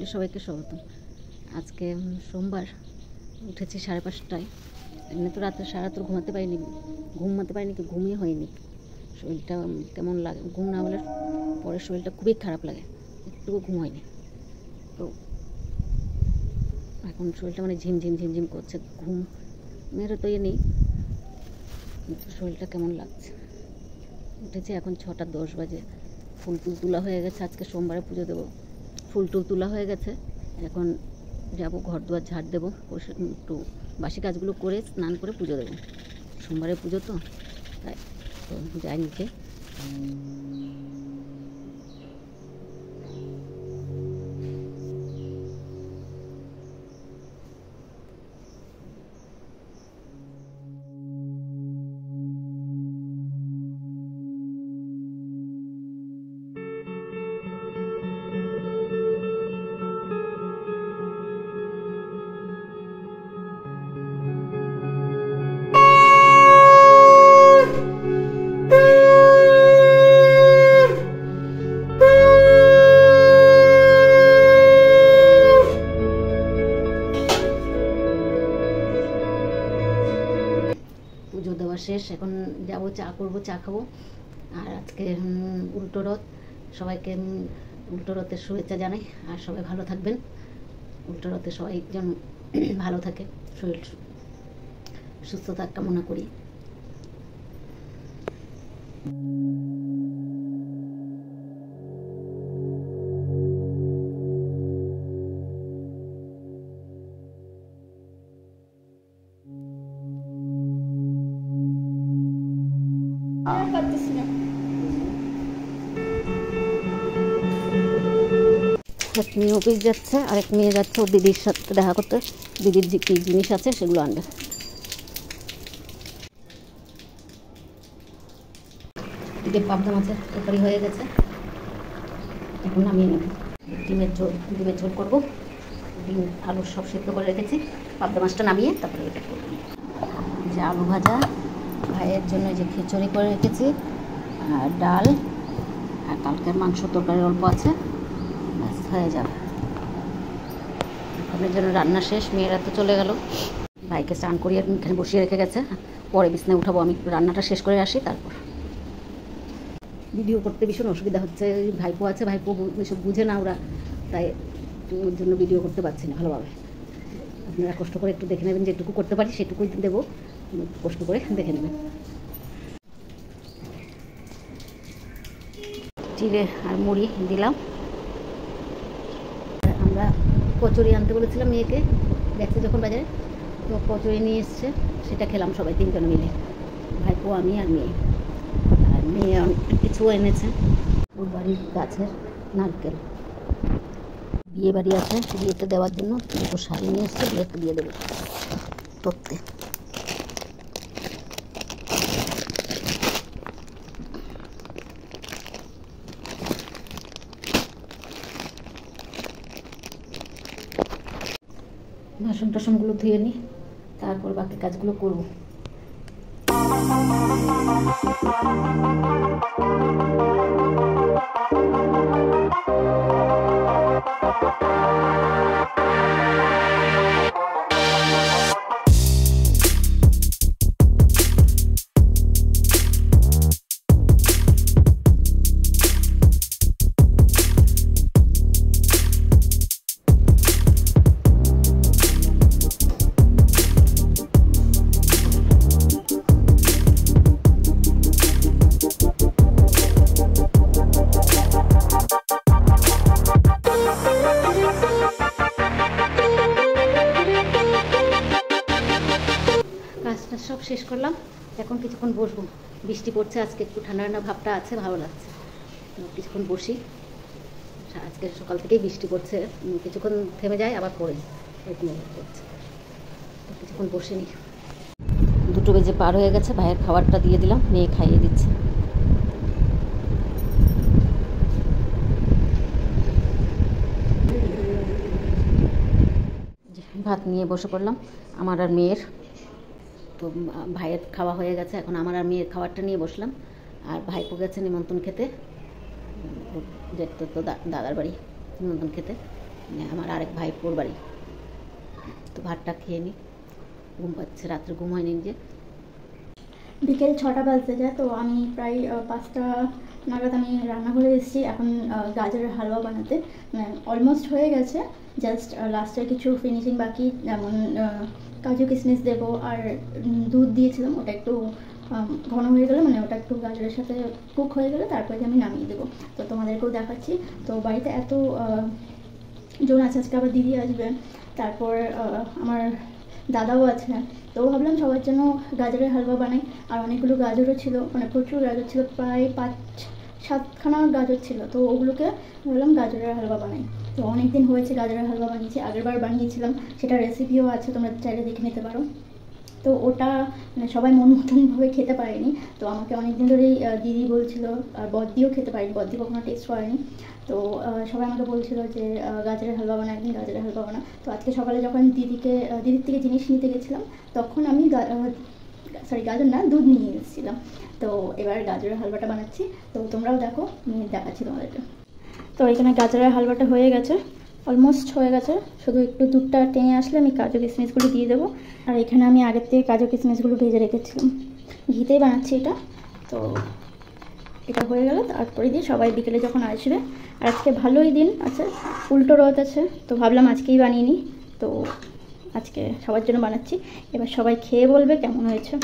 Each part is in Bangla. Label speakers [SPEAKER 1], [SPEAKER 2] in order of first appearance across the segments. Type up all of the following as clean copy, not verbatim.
[SPEAKER 1] ব্লগে সবাইকে স্বাগতম। আজকে সোমবার, উঠেছি 5:30টায়। এমনি তো রাতে সারা রাত ঘুমাতে পারিনি, ঘুমিয়ে হয়নি। শরীরটা কেমন লাগে, ঘুম না হলে পরে শরীরটা খুবই খারাপ লাগে, একটুকু ঘুম হয়নি। তো এখন শরীরটা মানে ঝিমঝিম করছে, ঘুমের তো নেই, কিন্তু শরীরটা কেমন লাগছে। উঠেছি এখন 6:10 বাজে। ফুল তোলা হয়ে গেছে, আজকে সোমবারে পুজো দেবো। ফুল তোলা হয়ে গেছে, এখন যাব ঘর দুয়ার ঝাড় দেবো, একটু বাসি কাজগুলো করে স্নান করে পুজো দেবো। সোমবারে পুজো তো তাই, তো যাই নিচে। পুজো দেওয়া শেষ, এখন যাবো চা করবো, চা খাবো। আর আজকে উল্টো রথ, সবাইকে উল্টো রথের শুভেচ্ছা জানাই। আর সবাই ভালো থাকবেন, উল্টো রথে সবাই যেন ভালো থাকে, শরীর সুস্থতা কামনা করি। এক মেয়ে অফিস যাচ্ছে, আরেক মেয়ে যাচ্ছে ওর দিদির সাথে দেখা করতে, দিদির যে কী জিনিস আছে সেগুলো আনবে। এদিকে পাবদা মাছের তরকারি হয়ে গেছে, এখন নামিয়ে নেব। ডিমের ঝোল করবো, ডিম আলু সব সেদ্ধ করে রেখেছি। পাবদা মাছটা নামিয়ে তারপরে এটা করবো। যে আলু ভাজা, ভাইয়ের জন্য যে খিচুড়ি করে রেখেছি, আর ডাল, আর কালকের মাংস তরকারি অল্প আছে, ব্যাস হয়ে যাবে। আপনার জন্য রান্না শেষ, মেয়েরা তো চলে গেল, ভাইকে স্নান করিয়ে এখানে বসিয়ে রেখে গেছে। পরে বিছনায় উঠাবো, আমি রান্নাটা শেষ করে আসি। তারপর ভিডিও করতে ভীষণ অসুবিধা হচ্ছে, ভাইপো আছে, ভাইপো এসব বুঝে না ওরা, তাই ওর জন্য ভিডিও করতে পারছি না ভালোভাবে। আপনারা কষ্ট করে একটু দেখে নেবেন, যেটুকু করতে পারি সেটুকুই দেবো, কষ্ট করে দেখে নেবেন। চিড়ে আর মুড়ি দিলাম। আমরা কচুরি আনতে বলেছিলাম মেয়েকে, গেছে যখন বাজারে, তো কচুরি নিয়ে এসছে, সেটা খেলাম সবাই তিনজন মিলে, ভাইপো, আমি আর মেয়ে। আর মেয়ে অনেক কিছু এনেছে, ওর বাড়ির গাছের নারকেল, বিয়ে বাড়ি আছে, বিয়েতে দেওয়ার জন্য দুটো শাড়ি নিয়ে এসছে, বিয়েতে দিয়ে দেবে করতে। বাসন টাসনগুলো ধুয়ে নিই, তারপর বাকি কাজগুলো করবো। কাজটা সব শেষ করলাম, এখন কিছুক্ষণ বসবো। বৃষ্টি পড়ছে, আজকে একটু ঠান্ডা ঠান্ডা ভাবটা আছে, ভালো লাগছে। তো কিছুক্ষণ বসি, আজকে সকাল থেকেই বৃষ্টি পড়ছে, কিছুক্ষণ থেমে যায় আবার পড়ে, এরকম পড়ছে। তো কিছুক্ষণ বসে নিই। 2 বেজে পার হয়ে গেছে, ভাইয়ের খাবারটা দিয়ে দিলাম, মেয়ে খাইয়ে দিচ্ছে। ভাত নিয়ে বসে পড়লাম, আমার আর মেয়ের। তো ভাইয়ের খাওয়া হয়ে গেছে, এখন আমার আর মেয়ের খাবারটা নিয়ে বসলাম। আর ভাইপো গেছে নিমন্ত্রণ খেতে, দেখতে তো দাদার বাড়ি নিমন্ত্রণ খেতে। আমার আরেক ভাইপোর বাড়ি। তো ভাতটা খেয়ে নিই, ঘুম পাচ্ছে, রাত্রে ঘুম হয়নি যে।
[SPEAKER 2] বিকেল 6টা বাজতে যায়, তো আমি প্রায় 5টা নাগাদ আমি রান্নাঘরে এসেছি এখন গাজরের হালুয়া বানাতে। অলমোস্ট হয়ে গেছে, জাস্ট লাস্টের কিছু ফিনিশিং বাকি, যেমন কাজু কিশমিশ দেবো আর দুধ দিয়েছিলাম, ওটা একটু ঘন হয়ে গেলে, মানে ওটা একটু গাজরের সাথে কুক হয়ে গেলে তারপরে আমি নামিয়ে দেবো। তো তোমাদেরকেও দেখাচ্ছি। তো বাড়িতে এত জন আছে, আজকে আবার দিদি আসবে, তারপর আমার দাদাও আছে। তো ভাবলাম সবার জন্য গাজরের হালুয়া বানাই। আর অনেকগুলো গাজরও ছিল, মানে প্রচুর গাজর ছিল, প্রায় 5-7খানা গাজর ছিল। তো ওগুলোকে ভাবলাম গাজরের হালুয়া বানাই। তো অনেক দিন হয়েছে গাজরের হালুয়া বানিয়েছি, আগেরবার বানিয়েছিলাম, সেটা রেসিপিও আছে, তোমরা চাইলে দেখে নিতে পারো। তো ওটা মানে সবাই মন মতনভাবে খেতে পারেনি। তো আমাকে অনেক দিন ধরেই দিদি বলছিল, আর বদ্দিও খেতে পারেনি, বদ্দি কখনো টেস্ট করেনি। তো সবাই আমাকে বলছিল যে গাজরের হালুয়া বানা, একদিন গাজরের হালুয়া বানা। তো আজকে সকালে যখন দিদির থেকে জিনিস নিতে গেছিলাম, তখন আমি গাজর না, দুধ নিয়ে এসেছিলাম। তো এবার গাজরের হালুয়াটা বানাচ্ছি, তো তোমরাও দেখো, আমি দেখাচ্ছি তোমাদেরকে। তো এখানে গাজরের হালুয়াটা হয়ে গেছে, অলমোস্ট হয়ে গেছে, শুধু একটু দুধটা টেনে আসলে আমি কাজু কিশমিশগুলো দিয়ে দেবো। আর এখানে আমি আগের থেকে কাজু কিশমিশগুলো ভেজে রেখেছিলাম, ঘিতেই বানাচ্ছি এটা। তো এটা হয়ে গেল, তারপরে দিয়ে সবাই বিকেলে যখন আসবে। আর আজকে ভালোই দিন আছে, উল্টো রথ আছে, তো ভাবলাম আজকেই বানিয়ে নিই। তো আজকে সবার জন্য বানাচ্ছি, এবার সবাই খেয়ে বলবে কেমন হয়েছে।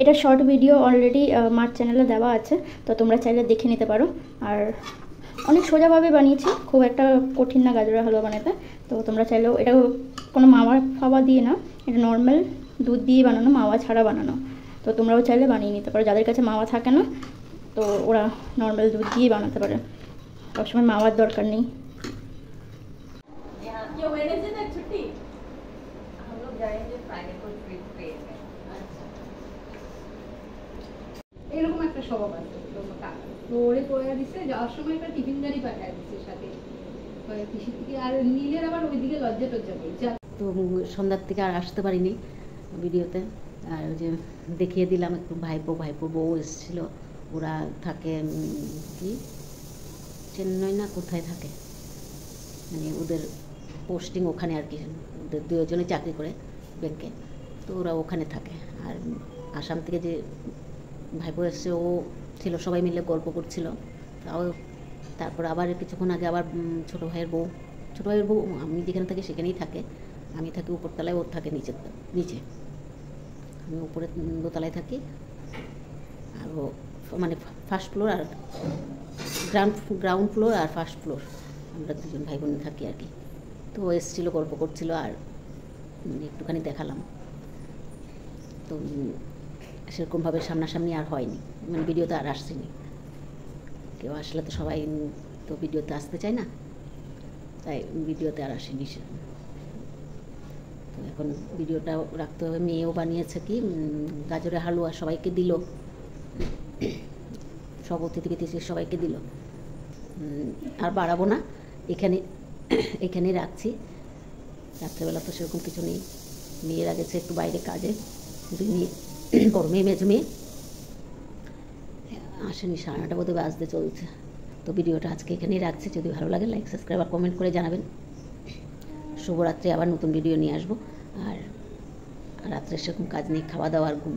[SPEAKER 2] এটা শর্ট ভিডিও অলরেডি মার চ্যানেলে দেওয়া আছে, তো তোমরা চাইলে দেখে নিতে পারো। আর অনেক সোজাভাবে বানিয়েছি, খুব একটা কঠিন না গাজরের হালুয়া বানাতে। তো তোমরা চাইলেও, এটা কোনো মাওয়া ফাওয়া দিয়ে না, এটা নর্মাল দুধ দিয়ে বানানো, মাওয়া ছাড়া বানানো। তো তোমরাও চাইলে বানিয়ে নিতে পারো, যাদের কাছে মাওয়া থাকে না তো ওরা নর্মাল দুধ দিয়ে বানাতে পারে, সবসময় মাওয়ার দরকার নেই।
[SPEAKER 3] এরকম একটা স্বভাব আছে, ফ্লোরে পড়ে দিচ্ছে, যাওয়ার সময় একটা টিফিন গাড়ি পাঠায় দিচ্ছে সাথে কৃষি থেকে। আর নীলের আবার ওইদিকে লজ্জা টজ্জা নেই।
[SPEAKER 1] তো সন্ধ্যার থেকে আর আসতে পারিনি ভিডিওতে। আর ওই যে দেখিয়ে দিলাম একটু ভাইপো বউ এসেছিলো, ওরা থাকে কি চেন্নাই না কোথায় থাকে, মানে ওদের পোস্টিং ওখানে আর কি, ওদের দুজনে চাকরি করে ব্যাংকে, তো ওরা ওখানে থাকে। আর আসাম থেকে যে ভাইপো এসছে ও ছিল, সবাই মিলে গল্প করছিল। তাও তারপর আবার কিছুক্ষণ আগে আবার ছোটো ভাইয়ের বউ আমি যেখানে থাকি সেখানেই থাকে, আমি থাকি উপরতলায়, ওর থাকে নিচে, আমি উপরে দোতলায় থাকি। আর ও মানে ফার্স্ট ফ্লোর আর গ্রাউন্ড ফ্লোর আর ফার্স্ট ফ্লোর, আমরা দুজন ভাই বোন থাকি আর কি। তো ও এসেছিলো, গল্প করছিল, আর একটুখানি দেখালাম। তো সেরকমভাবে সামনাসামনি আর হয়নি, মানে ভিডিওতে আর আসছিনি। কেউ আসলে তো সবাই তো ভিডিওতে আসতে চায় না, তাই ভিডিওতে আর আসেনি সে। তো এখন ভিডিওটা রাখতে হবে। মেয়েও বানিয়েছে কি গাজরের হালুয়া, সবাইকে দিল, সব অতিথি সবাইকে দিল। আর বাড়াবো না, এখানে রাখছি। রাত্রেবেলা তো সেরকম কিছু নেই, মেয়েরা গেছে একটু বাইরে কাজে, দুই মেয়ে, বড় মেয়ে মেজো মেয়ে আসেনি, 9:30 বোধহয় বাজতে চলছে। তো ভিডিওটা আজকে এখানেই রাখছি, যদি ভালো লাগে লাইক সাবস্ক্রাইব আর কমেন্ট করে জানাবেন। শুভরাত্রি, আবার নতুন ভিডিও নিয়ে আসবো। আর রাত্রে সেরকম কাজ নেই, খাওয়া দাওয়া আর ঘুম।